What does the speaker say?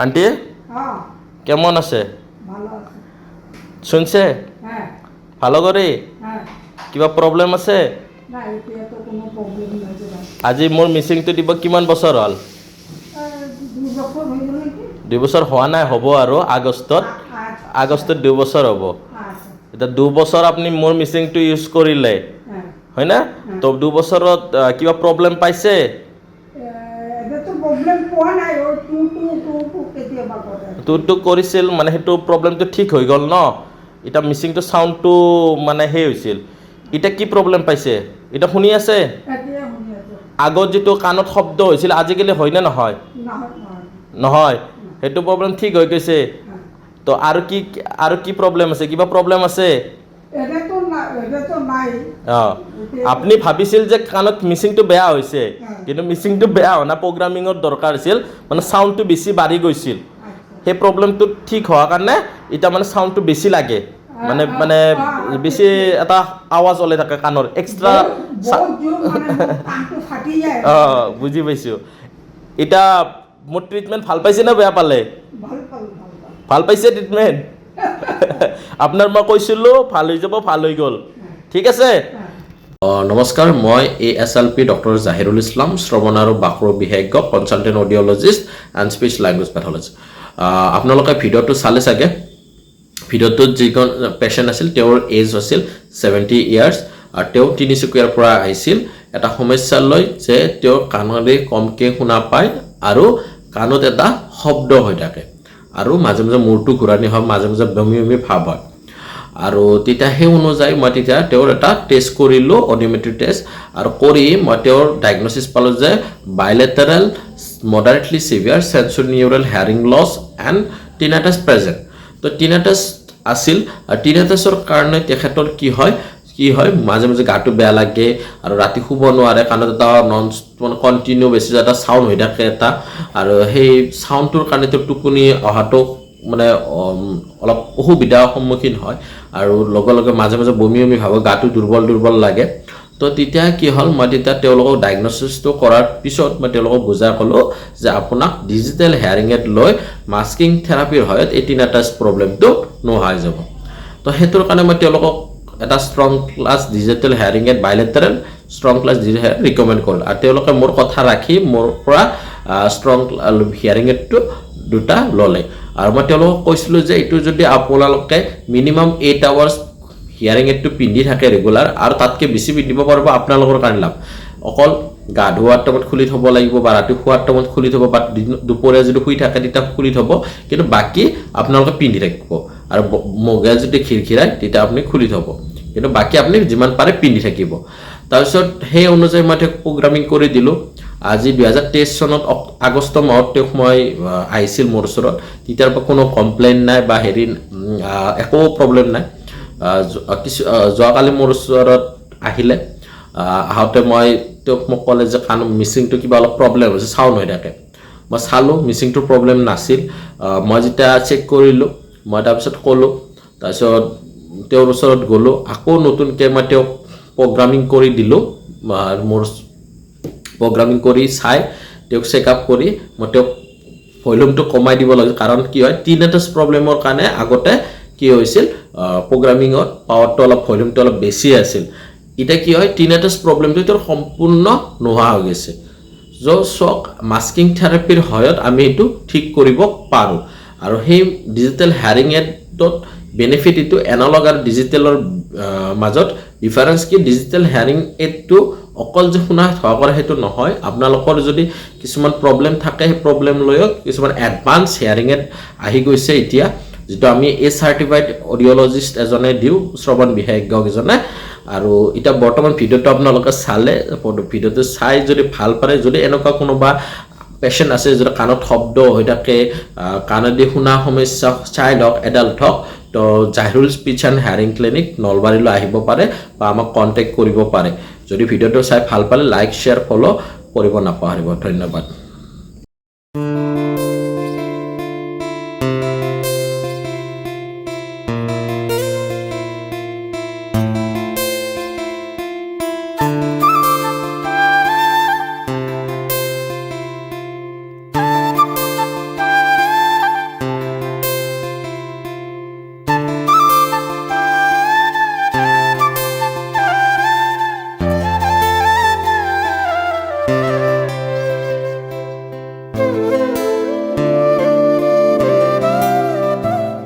Aunty কেমন আছে? শুনছে ভালো কৰে? কিবা প্ৰব্লেম আছে? আজি মোৰ মিচিংটো দিব কিমান বছৰ হ'ল? 2 বছৰ হোৱা নাই, হ'ব আৰু আগষ্টত 2 বছৰ হ'ব। এতিয়া 2 বছৰ আপুনি মোৰ মিচিংটো ইউজ কৰিলে হয় না? তো 2 বছৰত কিবা প্ৰব্লেম পাইছে? তো কৰিছিল মানে সেইটো প্ৰব্লেমটো ঠিক হৈ গ'ল ন? এটা মিচিংটো সাউন্ডটো মানে হে হৈছিল। এটা কি প্ৰব্লেম পাইছে? এটা শুনি আছে? আগত যেটো কাণত শব্দ হৈছিল আজিকালি হয় না নহয়? নহয়, সেইটো প্ৰব্লেম ঠিক হৈ গৈছে। তো আৰু কি প্ৰব্লেম আছে? কিবা প্ৰব্লেম আছে? আপনি ভাবিছিল যে কাণত মিচিংটো বেয়া হৈছে, কিন্তু মিচিংটো বেয়া হোৱা না, প্ৰগ্ৰামিঙৰ দৰকাৰ আছিল, মানে সাউন্ডটো বেছি বাঢ়ি গৈছিল। সেই প্ৰব্লেমটো ঠিক হোৱাৰ কাৰণে এতিয়া মানে সাউন্ডটো বেছি লাগে, মানে বেছি এটা আৱাজ ওলাই থাকে কাণৰ এক্সট্ৰা। বুজি পাইছোঁ। এতিয়া মোৰ ট্ৰিটমেণ্ট ভাল পাইছে না বেয়া পালে? ভাল পাইছে ট্ৰিটমেণ্ট? আপোনাৰ মই কৈছিলোঁ ভাল হৈ যাব, ভাল হৈ গ'ল। ঠিক আছে। নমস্কাৰ, মই ASLP ডক্টৰ জাহিৰুল ইছলাম, শ্ৰৱণ আৰু বাক্ৰ বিশেষজ্ঞ, consultant audiologist and speech language pathology. আপোনালোকে ভিডিঅ'টো চালে চাগে। ভিডিঅ'টোত যিজন পেচেণ্ট আছিল তেওঁৰ এজ আছিল 70 ইয়াৰ্ছ আৰু তেওঁ তিনিচুকীয়াৰ পৰা আহিছিল এটা সমস্যা লৈ যে তেওঁৰ কাণেৰে কমকৈ শুনা পায় আৰু কাণত এটা শব্দ হৈ থাকে আৰু মাজে মাজে মূৰটো ঘূৰণি হয়, মাজে মাজে বমি বমি ভাৱ হয়। আৰু তেতিয়া সেই অনুযায়ী মই তেতিয়া তেওঁৰ এটা টেষ্ট কৰিলোঁ, অডিঅ'মেট্ৰি টেষ্ট, আৰু কৰি মই তেওঁৰ ডায়েগনচিছ পালোঁ যে bilateral moderately severe sensorineural hearing loss and tinnitus present. তো টিনাটাছ আছিল, আৰু টিনাটাছৰ কাৰণে তেখেতৰ কি হয় মাজে মাজে গাটো বেয়া লাগে আৰু ৰাতি শুব নোৱাৰে, কাণত এটা মানে কণ্টিনিউ বেছি এটা চাউণ্ড হৈ থাকে এটা, আৰু সেই চাউণ্ডটোৰ কাৰণে তেওঁ টোপনি অহাটো মানে অলপ অসুবিধাৰ সন্মুখীন হয়, আৰু লগে লগে মাজে মাজে বমি বমি ভাব, গাটো দুৰ্বল লাগে। তো তেতিয়া কি হ'ল, মই তেতিয়া তেওঁলোকক ডায়েগনচিছটো কৰাৰ পিছত মই তেওঁলোকক বুজাই ক'লোঁ যে আপোনাক ডিজিটেল হেয়াৰিং এড লৈ মাস্কিং থেৰাপিৰ সহায়ত এই টিনাটাছ প্ৰব্লেমটো নোহোৱা হৈ যাব। তো সেইটোৰ কাৰণে মই তেওঁলোকক এটা strong class digital hearing aid bilateral strong class digital recommend কৰিলোঁ, আৰু তেওঁলোকে মোৰ কথা ৰাখি মোৰ পৰা ষ্ট্ৰং হেয়াৰিং এডটো 2টা ল'লে। আৰু মই তেওঁলোকক কৈছিলোঁ যে এইটো যদি আপোনালোকে মিনিমাম 8 আৱাৰ্ছ হিয়াৰিং এডটো পিন্ধি থাকে ৰেগুলাৰ, আৰু তাতকৈ বেছি পিন্ধিব পাৰিব, আপোনালোকৰ কাৰণে লাভ। অকল গা ধোৱাৰ টাইমত খুলি থ'ব লাগিব, বা ৰাতি শোৱাৰ টাইমত খুলি থ'ব, বা দুপৰীয়া যদি শুই থাকে তেতিয়া খুলি থ'ব, কিন্তু বাকী আপোনালোকে পিন্ধি থাকিব। আৰু মগে যদি খিৰখিৰায় তেতিয়া আপুনি খুলি থ'ব, কিন্তু বাকী আপুনি যিমান পাৰে পিন্ধি থাকিব। তাৰপিছত সেই অনুযায়ী মই তেওঁক প্ৰগ্ৰামিং কৰি দিলোঁ। আজি 2023 চনত আগষ্ট মাহত তেওঁক মই আহিছিল মোৰ ওচৰত, তেতিয়াৰ পৰা কোনো কমপ্লেইন নাই বা একো প্ৰব্লেম নাই। যোৱাকালি মোৰ ওচৰত আহিলে, আহোঁতে তেওঁক মোক ক'লে যে কাণ মিচিংটো কিবা অলপ প্ৰব্লেম হৈছে, চাউণ্ড হৈ থাকে। মই চালোঁ মিচিংটোৰ প্ৰব্লেম নাছিল। মই যেতিয়া চেক কৰিলোঁ, মই তাৰপিছত ক'লোঁ, তাৰপিছত তেওঁৰ ওচৰত গ'লোঁ, আকৌ নতুনকৈ মই তেওঁক প্ৰগ্ৰামিং কৰি দিলোঁ। মোৰ প্ৰগ্ৰামিং কৰি চাই তেওঁক চেকআপ কৰি মই তেওঁক ভলিউমটো কমাই দিব লাগে, কাৰণ কি হয় টিনাটাছ প্ৰব্লেমৰ কাৰণে আগতে কি হৈছিল, প্ৰগ্ৰামিঙত পাৱাৰটো অলপ ভলিউমটো অলপ বেছি আছিল। এতিয়া কি হয় টিনাটাছ প্ৰব্লেমটো তেওঁৰ সম্পূৰ্ণ নোহোৱা হৈ গৈছে। চাওক মাস্কিং থেৰাপিৰ সহায়ত আমি এইটো ঠিক কৰিব পাৰোঁ। আৰু সেই ডিজিটেল হেয়াৰিং এডত বেনিফিট এইটো এনালগ আৰু ডিজিটেলৰ মাজত ডিফাৰেঞ্চ কি, ডিজিটেল হেয়াৰিং এডটো অকল যে শুনা হোৱা কৰে সেইটো নহয়, আপোনালোকৰ যদি কিছুমান প্ৰব্লেম থাকে সেই প্ৰব্লেম লৈও কিছুমান এডভান্স হেয়াৰিং এড আহি গৈছে এতিয়া, যিটো আমি চাৰ্টিফাইড অডিঅ'লজিষ্ট এজনে দিওঁ, শ্ৰৱণ বিশেষজ্ঞ এজনে। আৰু এতিয়া বৰ্তমান ভিডিঅ'টো আপোনালোকে চালে, ভিডিঅ'টো চাই যদি ভাল পায়, যদি এনেকুৱা কোনোবা পেচেণ্ট আছে যদি কাণত শব্দ হৈ থাকে, কাণেদি শুনা সমস্যা, চাইল্ড হওক এডাল্ট হওক, তো Zahirul speech and hearing clinic নলবাৰীলৈ আহিব পাৰে বা আমাক কণ্টেক্ট কৰিব পাৰে। যদি ভিডিঅ'টো চাই ভাল পালে লাইক, শ্বেয়াৰ, ফ'ল' কৰিব নাপাহৰিব। ধন্যবাদ।